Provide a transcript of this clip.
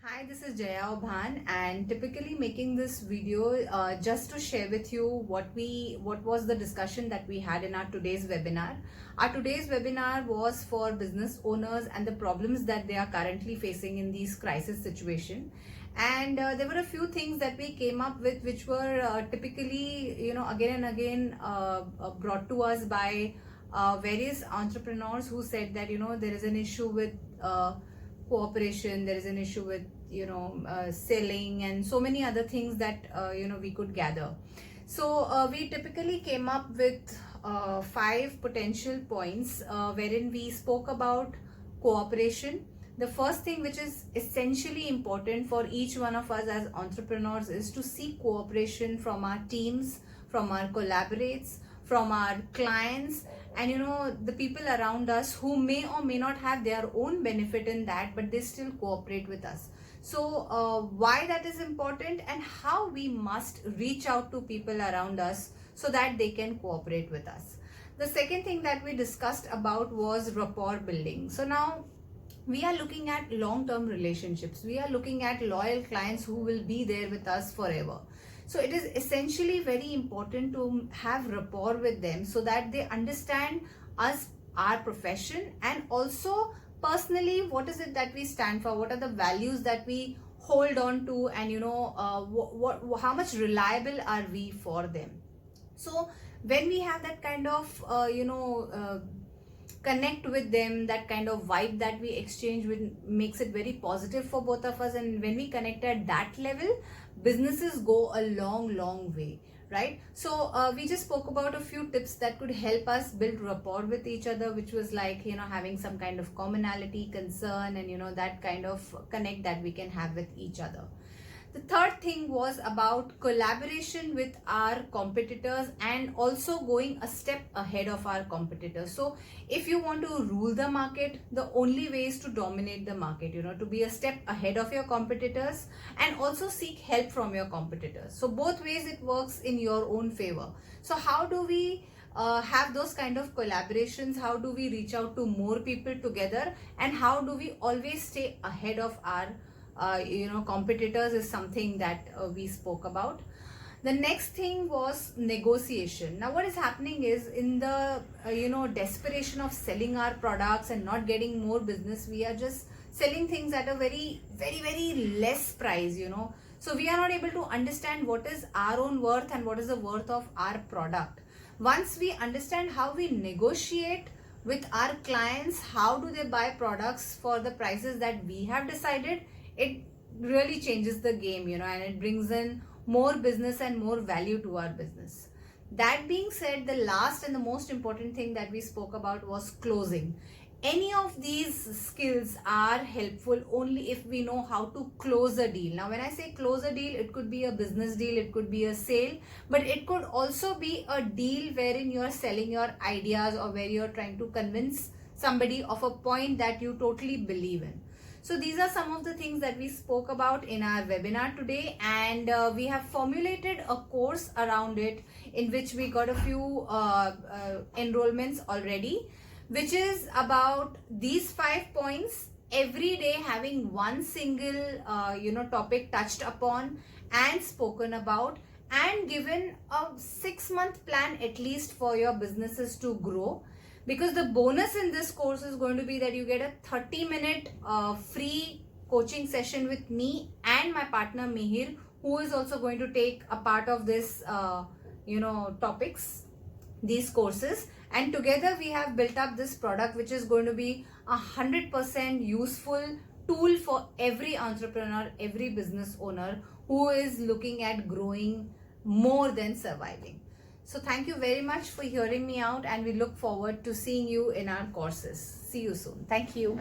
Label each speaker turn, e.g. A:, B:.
A: Hi, this is Jaya Obhan, and typically making this video just to share with you what was the discussion that we had in our today's webinar. Our today's webinar was for business owners and the problems that they are currently facing in these crisis situation. And there were a few things that we came up with which were typically, again and again brought to us by various entrepreneurs who said that, there is an issue with cooperation, there is an issue with selling and so many other things that we could gather. So we typically came up with 5 potential points wherein we spoke about cooperation. The first thing which is essentially important for each one of us as entrepreneurs is to seek cooperation from our teams, from our collaborates, from our clients, and the people around us who may or may not have their own benefit in that, but they still cooperate with us. So why that is important and how we must reach out to people around us so that they can cooperate with us. The second thing that we discussed about was rapport building. So now we are looking at long-term relationships. We are looking at loyal clients who will be there with us forever. So it is essentially very important to have rapport with them so that they understand us, our profession, and also personally what is it that we stand for, what are the values that we hold on to, and how much reliable are we for them. So when we have that kind of connect with them, that kind of vibe that we exchange with makes it very positive for both of us, and when we connect at that level, businesses go a long way, right? So we just spoke about a few tips that could help us build rapport with each other, which was like having some kind of commonality, concern, and that kind of connect that we can have with each other. The third thing was about collaboration with our competitors and also going a step ahead of our competitors. So if you want to rule the market, the only way is to dominate the market, to be a step ahead of your competitors and also seek help from your competitors. So both ways it works in your own favor. So how do we have those kind of collaborations? How do we reach out to more people together? And how do we always stay ahead of our competitors is something that we spoke about. The next thing was negotiation. Now what is happening is, in the desperation of selling our products and not getting more business, we are just selling things at a very less price. So we are not able to understand what is our own worth and what is the worth of our product. Once we understand how we negotiate with our clients, how do they buy products for the prices that we have decided, it really changes the game, and it brings in more business and more value to our business. That being said, the last and the most important thing that we spoke about was closing. Any of these skills are helpful only if we know how to close a deal. Now when I say close a deal, it could be a business deal, it could be a sale, but it could also be a deal wherein you are selling your ideas or where you are trying to convince somebody of a point that you totally believe in. So these are some of the things that we spoke about in our webinar today, and we have formulated a course around it in which we got a few enrollments already, which is about these 5 points, every day having one single topic touched upon and spoken about, and given a 6-month plan at least for your businesses to grow. Because the bonus in this course is going to be that you get a 30-minute free coaching session with me and my partner Mihir, who is also going to take a part of this topics, these courses, and together we have built up this product which is going to be 100% useful tool for every entrepreneur, every business owner who is looking at growing more than surviving. So thank you very much for hearing me out, and we look forward to seeing you in our courses. See you soon. Thank you.